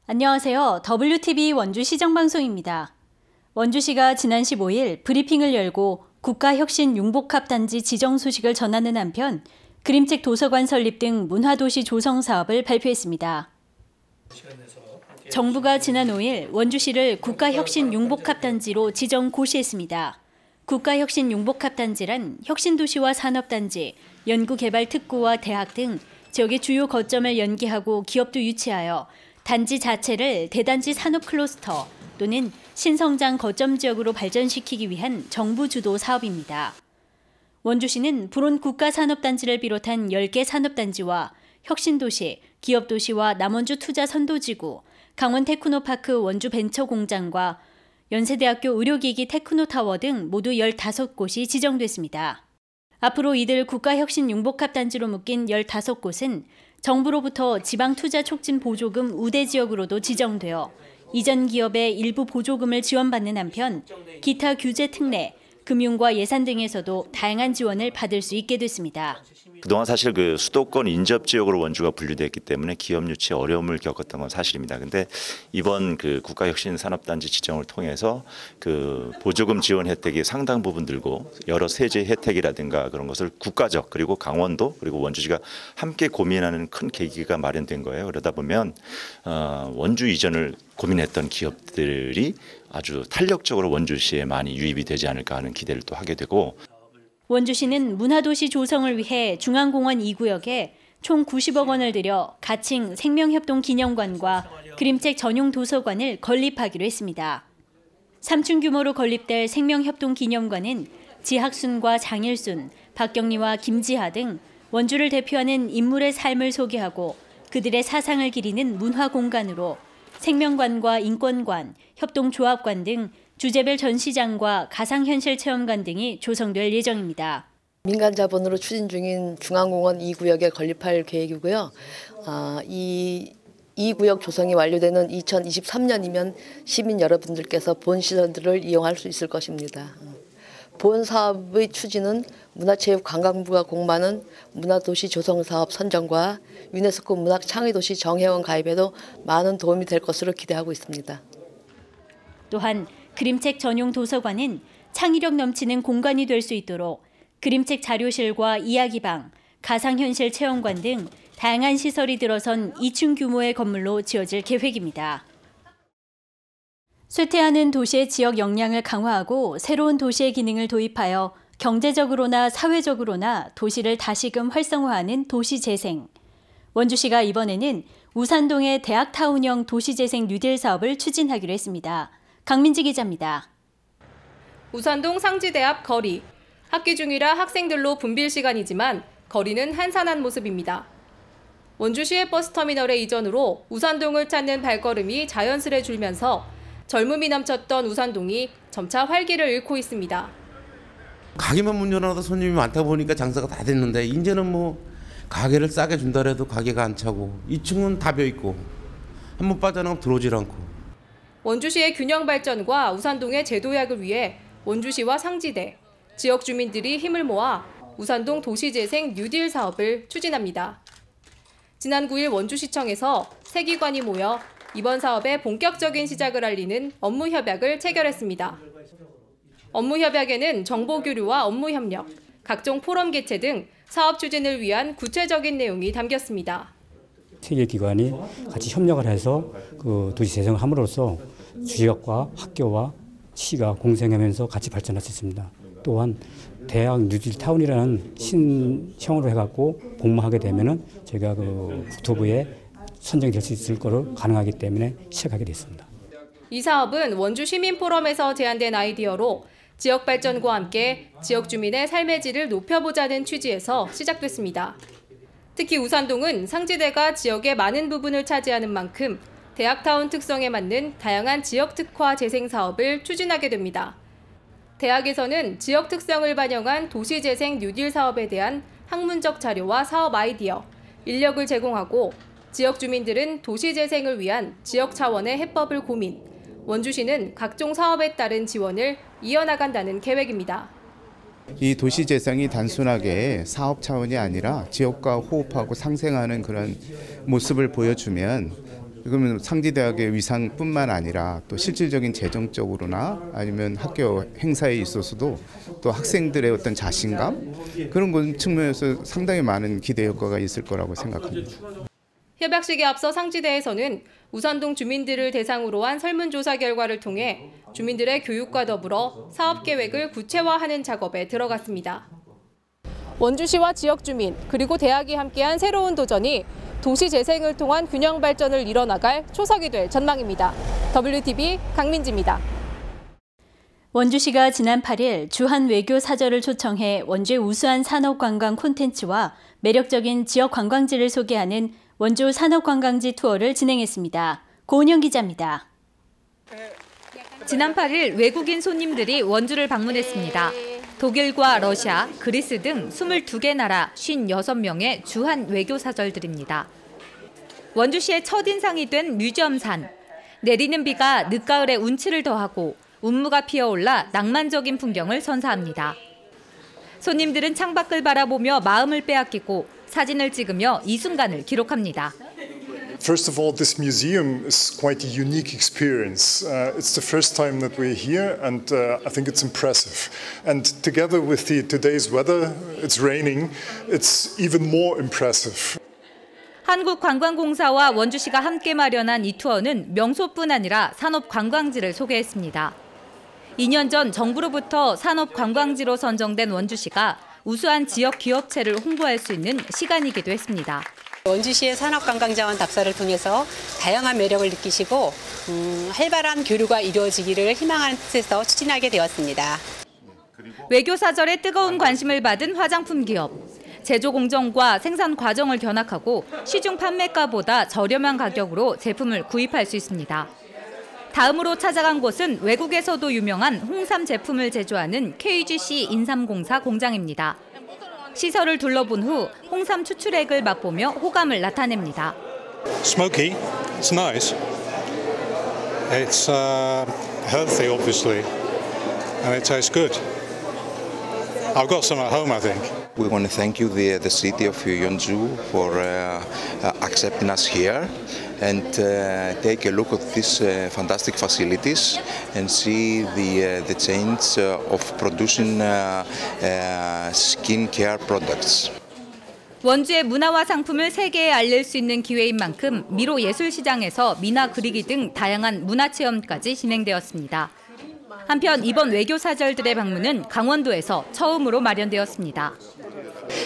안녕하세요. WTV 원주 시정방송입니다. 원주시가 지난 15일 브리핑을 열고 국가혁신융복합단지 지정 소식을 전하는 한편 그림책 도서관 설립 등 문화도시 조성 사업을 발표했습니다. 정부가 지난 5일 원주시를 국가혁신융복합단지로 지정 고시했습니다. 국가혁신융복합단지란 혁신도시와 산업단지, 연구개발특구와 대학 등 지역의 주요 거점을 연계하고 기업도 유치하여 단지 자체를 대단지 산업 클러스터 또는 신성장 거점 지역으로 발전시키기 위한 정부 주도 사업입니다. 원주시는 불온 국가산업단지를 비롯한 10개 산업단지와 혁신도시, 기업도시와 남원주 투자 선도지구, 강원 테크노파크 원주 벤처공장과 연세대학교 의료기기 테크노타워 등 모두 15곳이 지정됐습니다. 앞으로 이들 국가혁신융복합단지로 묶인 15곳은 정부로부터 지방투자촉진보조금 우대지역으로도 지정되어 이전 기업의 일부 보조금을 지원받는 한편 기타 규제 특례, 금융과 예산 등에서도 다양한 지원을 받을 수 있게 됐습니다. 그동안 사실 그 수도권 인접 지역으로 원주가 분류됐기 때문에 기업 유치에 어려움을 겪었던 건 사실입니다. 근데 이번 그 국가혁신산업단지 지정을 통해서 그 보조금 지원 혜택이 상당 부분 들고 여러 세제 혜택이라든가 그런 것을 국가적 그리고 강원도 그리고 원주시가 함께 고민하는 큰 계기가 마련된 거예요. 그러다 보면 원주 이전을 고민했던 기업들이 아주 탄력적으로 원주시에 많이 유입이 되지 않을까 하는 기대를 또 하게 되고 원주시는 문화도시 조성을 위해 중앙공원 2구역에 총 90억 원을 들여 가칭 생명협동기념관과 그림책 전용 도서관을 건립하기로 했습니다. 3층 규모로 건립될 생명협동기념관은 지학순과 장일순, 박경리와 김지하 등 원주를 대표하는 인물의 삶을 소개하고 그들의 사상을 기리는 문화공간으로 생명관과 인권관, 협동조합관 등 주제별 전시장과 가상현실 체험관 등이 조성될 예정입니다. 민간 자본으로 추진 중인 중앙공원 2구역에 건립할 계획이고요. 이 구역 조성이 완료되는 2023년이면 시민 여러분들께서 본 시설들을 이용할 수 있을 것입니다. 본 사업의 추진은 문화체육관광부가 공모하는 문화도시 조성사업 선정과 유네스코 문학창의도시 정회원 가입에도 많은 도움이 될 것으로 기대하고 있습니다. 또한 그림책 전용 도서관은 창의력 넘치는 공간이 될 수 있도록 그림책 자료실과 이야기방, 가상현실 체험관 등 다양한 시설이 들어선 2층 규모의 건물로 지어질 계획입니다. 쇠퇴하는 도시의 지역 역량을 강화하고 새로운 도시의 기능을 도입하여 경제적으로나 사회적으로나 도시를 다시금 활성화하는 도시재생. 원주시가 이번에는 우산동의 대학타운형 도시재생 뉴딜 사업을 추진하기로 했습니다. 강민지 기자입니다. 우산동 상지대 앞 거리. 학기 중이라 학생들로 붐빌 시간이지만 거리는 한산한 모습입니다. 원주시의 버스터미널의 이전으로 우산동을 찾는 발걸음이 자연스레 줄면서 젊음이 넘쳤던 우산동이 점차 활기를 잃고 있습니다. 가게만 문 열어놔도 손님이 많다 보니까 장사가 다 됐는데 이제는 뭐 가게를 싸게 준다 해도 가게가 안 차고 2층은 다 비어있고 한번 빠져나가면 들어오질 않고. 원주시의 균형 발전과 우산동의 재도약을 위해 원주시와 상지대, 지역 주민들이 힘을 모아 우산동 도시재생 뉴딜 사업을 추진합니다. 지난 9일 원주시청에서 세 기관이 모여 이번 사업의 본격적인 시작을 알리는 업무 협약을 체결했습니다. 업무 협약에는 정보 교류와 업무 협력, 각종 포럼 개최 등 사업 추진을 위한 구체적인 내용이 담겼습니다. 세 개 기관이 같이 협력을 해서 그 도시 재생을 함으로써 지역과 학교와 시가 공생하면서 같이 발전할 수 있습니다. 또한 대학 뉴딜 타운이라는 신형으로 해갖고 복무하게 되면은 저희가 그 국토부에 선정될 수 있을 거로 가능하기 때문에 시작하게 됐습니다. 이 사업은 원주 시민 포럼에서 제안된 아이디어로 지역 발전과 함께 지역 주민의 삶의 질을 높여보자는 취지에서 시작됐습니다. 특히 우산동은 상지대가 지역의 많은 부분을 차지하는 만큼 대학타운 특성에 맞는 다양한 지역 특화 재생 사업을 추진하게 됩니다. 대학에서는 지역 특성을 반영한 도시재생 뉴딜 사업에 대한 학문적 자료와 사업 아이디어, 인력을 제공하고 지역 주민들은 도시재생을 위한 지역 차원의 해법을 고민, 원주시는 각종 사업에 따른 지원을 이어나간다는 계획입니다. 이 도시 재생이 단순하게 사업 차원이 아니라 지역과 호흡하고 상생하는 그런 모습을 보여주면 그러면 상지대학의 위상뿐만 아니라 또 실질적인 재정적으로나 아니면 학교 행사에 있어서도 또 학생들의 어떤 자신감 그런 것 측면에서 상당히 많은 기대 효과가 있을 거라고 생각합니다. 협약식에 앞서 상지대에서는 우산동 주민들을 대상으로 한 설문조사 결과를 통해 주민들의 교육과 더불어 사업계획을 구체화하는 작업에 들어갔습니다. 원주시와 지역 주민 그리고 대학이 함께한 새로운 도전이 도시 재생을 통한 균형 발전을 이뤄나갈 초석이 될 전망입니다. WTV 강민지입니다. 원주시가 지난 8일 주한 외교 사절을 초청해 원주의 우수한 산업관광 콘텐츠와 매력적인 지역 관광지를 소개하는 원주 산업관광지 투어를 진행했습니다. 고은영 기자입니다. 지난 8일 외국인 손님들이 원주를 방문했습니다. 독일과 러시아, 그리스 등 22개 나라 56명의 주한 외교사절들입니다. 원주시의 첫인상이 된 뮤지엄산. 내리는 비가 늦가을에 운치를 더하고 운무가 피어올라 낭만적인 풍경을 선사합니다. 손님들은 창밖을 바라보며 마음을 빼앗기고 사진을 찍으며 이 순간을 기록합니다. First of all, this museum is quite a unique experience. It's the first time that we're here, and I think it's impressive. And together with today's weather, it's raining, it's even more impressive. 한국관광공사와 원주시가 함께 마련한 이 투어는 명소뿐 아니라 산업관광지를 소개했습니다. 2년 전 정부로부터 산업관광지로 선정된 원주시가 우수한 지역 기업체를 홍보할 수 있는 시간이기도 했습니다. 원주시의 산업관광자원 답사를 통해서 다양한 매력을 느끼시고 활발한 교류가 이루어지기를 희망하는 뜻에서 추진하게 되었습니다. 외교사절에 뜨거운 관심을 받은 화장품 기업. 제조 공정과 생산 과정을 견학하고 시중 판매가보다 저렴한 가격으로 제품을 구입할 수 있습니다. 다음으로 찾아간 곳은 외국에서도 유명한 홍삼 제품을 제조하는 KGC 인삼공사 공장입니다. 시설을 둘러본 후 홍삼 추출액을 맛보며 호감을 나타냅니다. Smoky, it's nice. It's healthy, obviously, and it tastes good. I've got some at home, I think. We want to thank you, the city of Yeonju, for accepting us here and take a look at these fantastic facilities and see the change of producing skincare products. 원주의 문화와 상품을 세계에 알릴 수 있는 기회인 만큼 미로 예술시장에서 미나 그리기 등 다양한 문화체험까지 진행되었습니다. 한편 이번 외교사절들의 방문은 강원도에서 처음으로 마련되었습니다.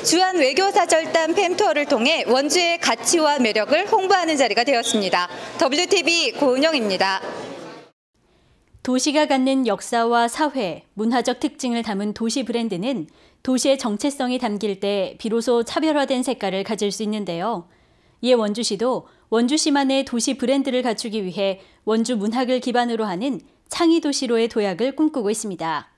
주한 외교사절단 팸투어를 통해 원주의 가치와 매력을 홍보하는 자리가 되었습니다. WTV 고은영입니다. 도시가 갖는 역사와 사회, 문화적 특징을 담은 도시 브랜드는 도시의 정체성이 담길 때 비로소 차별화된 색깔을 가질 수 있는데요. 이에 원주시도 원주시만의 도시 브랜드를 갖추기 위해 원주 문학을 기반으로 하는 창의도시로의 도약을 꿈꾸고 있습니다.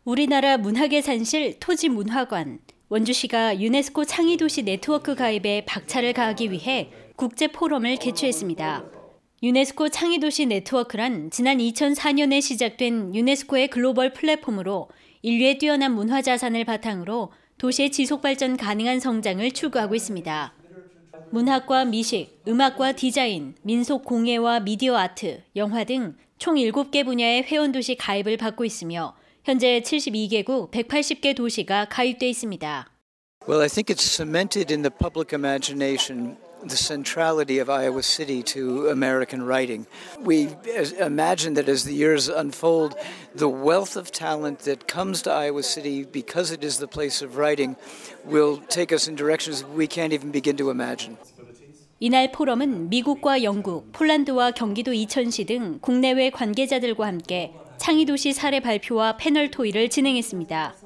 우리나라 문학의 산실 토지문화관, 원주시가 유네스코 창의도시 네트워크 가입에 박차를 가하기 위해 국제포럼을 개최했습니다. 유네스코 창의도시 네트워크란 지난 2004년에 시작된 유네스코의 글로벌 플랫폼으로 인류의 뛰어난 문화자산을 바탕으로 도시의 지속발전 가능한 성장을 추구하고 있습니다. 문학과 미식, 음악과 디자인, 민속 공예와 미디어 아트, 영화 등 총 7개 분야의 회원도시 가입을 받고 있으며 현재 72개국 180개 도시가 가입돼 있습니다. Well, I think it's cemented in the public imagination the centrality of Iowa City to American writing. We imagine that as the years unfold, the wealth of talent that comes to Iowa City because it is the place of writing will take us in directions we can't even begin to imagine. 이날 포럼은 미국과 영국, 폴란드와 경기도 이천시 등 국내외 관계자들과 함께 창의도시 사례 발표와 패널 토의를 진행했습니다.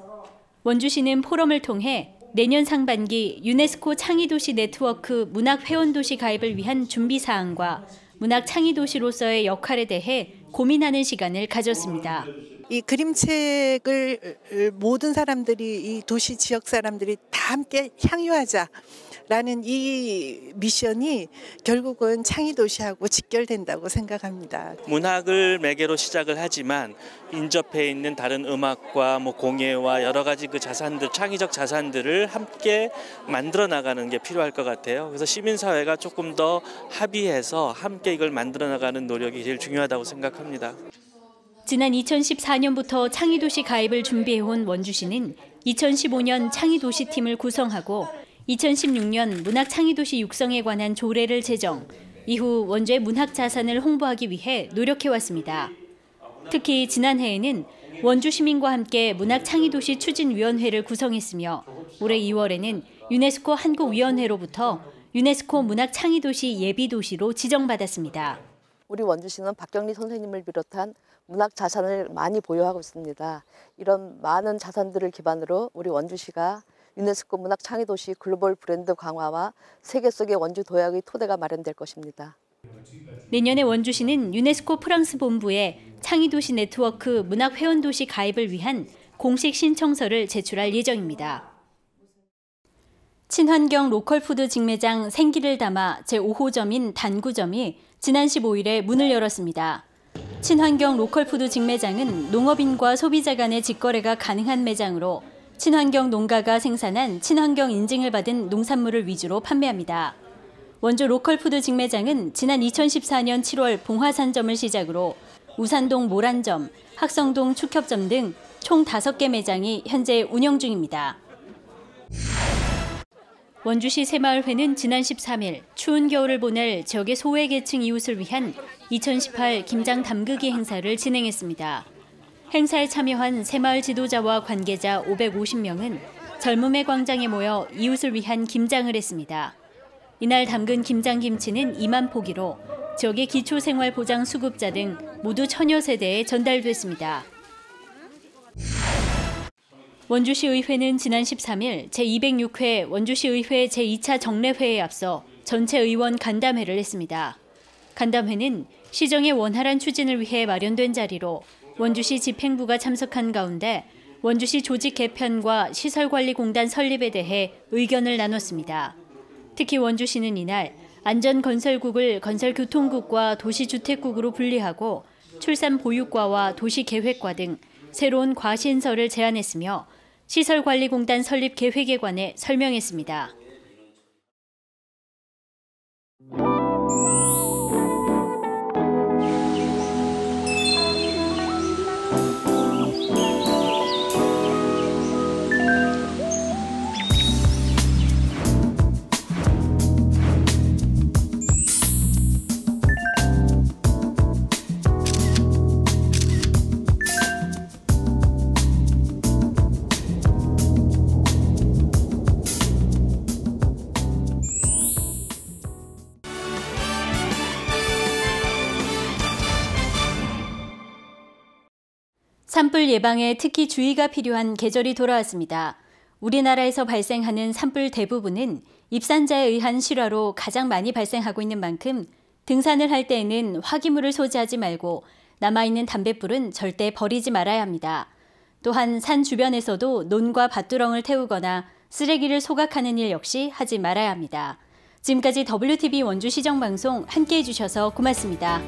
원주시는 포럼을 통해 내년 상반기 유네스코 창의도시 네트워크 문학회원도시 가입을 위한 준비사항과 문학 창의도시로서의 역할에 대해 고민하는 시간을 가졌습니다. 이 그림책을 모든 사람들이 이 도시 지역 사람들이 다 함께 향유하자라는 이 미션이 결국은 창의도시하고 직결된다고 생각합니다. 문학을 매개로 시작을 하지만 인접해 있는 다른 음악과 공예와 여러 가지 그 자산들, 창의적 자산들을 함께 만들어 나가는 게 필요할 것 같아요. 그래서 시민사회가 조금 더 합의해서 함께 이걸 만들어 나가는 노력이 제일 중요하다고 생각합니다. 지난 2014년부터 창의도시 가입을 준비해온 원주시는 2015년 창의도시팀을 구성하고 2016년 문학창의도시 육성에 관한 조례를 제정, 이후 원주의 문학 자산을 홍보하기 위해 노력해왔습니다. 특히 지난해에는 원주 시민과 함께 문학창의도시 추진위원회를 구성했으며 올해 2월에는 유네스코 한국위원회로부터 유네스코 문학창의도시 예비도시로 지정받았습니다. 우리 원주시는 박경리 선생님을 비롯한 문학 자산을 많이 보유하고 있습니다. 이런 많은 자산들을 기반으로 우리 원주시가 유네스코 문학창의도시 글로벌 브랜드 강화와 세계 속의 원주 도약의 토대가 마련될 것입니다. 내년에 원주시는 유네스코 프랑스 본부에 창의도시 네트워크 문학회원도시 가입을 위한 공식 신청서를 제출할 예정입니다. 친환경 로컬푸드 직매장 생기를 담아 제5호점인 단구점이 지난 15일에 문을 열었습니다. 친환경 로컬푸드 직매장은 농업인과 소비자 간의 직거래가 가능한 매장으로 친환경 농가가 생산한 친환경 인증을 받은 농산물을 위주로 판매합니다. 원주 로컬푸드 직매장은 지난 2014년 7월 봉화산점을 시작으로 우산동 모란점, 학성동 축협점 등 총 5개 매장이 현재 운영 중입니다. 원주시 새마을회는 지난 13일 추운 겨울을 보낼 지역의 소외계층 이웃을 위한 2018 김장 담그기 행사를 진행했습니다. 행사에 참여한 새마을 지도자와 관계자 550명은 젊음의 광장에 모여 이웃을 위한 김장을 했습니다. 이날 담근 김장김치는 2만 포기로 지역의 기초생활보장 수급자 등 모두 1000여 세대에 전달됐습니다. 원주시의회는 지난 13일 제206회 원주시의회 제2차 정례회에 앞서 전체 의원 간담회를 했습니다. 간담회는 시정의 원활한 추진을 위해 마련된 자리로 원주시 집행부가 참석한 가운데 원주시 조직 개편과 시설관리공단 설립에 대해 의견을 나눴습니다. 특히 원주시는 이날 안전건설국을 건설교통국과 도시주택국으로 분리하고 출산보육과와 도시계획과 등 새로운 과신서를 제안했으며 시설관리공단 설립 계획에 관해 설명했습니다. 산불 예방에 특히 주의가 필요한 계절이 돌아왔습니다. 우리나라에서 발생하는 산불 대부분은 입산자에 의한 실화로 가장 많이 발생하고 있는 만큼 등산을 할 때에는 화기물을 소지하지 말고 남아있는 담뱃불은 절대 버리지 말아야 합니다. 또한 산 주변에서도 논과 밭두렁을 태우거나 쓰레기를 소각하는 일 역시 하지 말아야 합니다. 지금까지 WTV 원주 시정방송 함께해 주셔서 고맙습니다.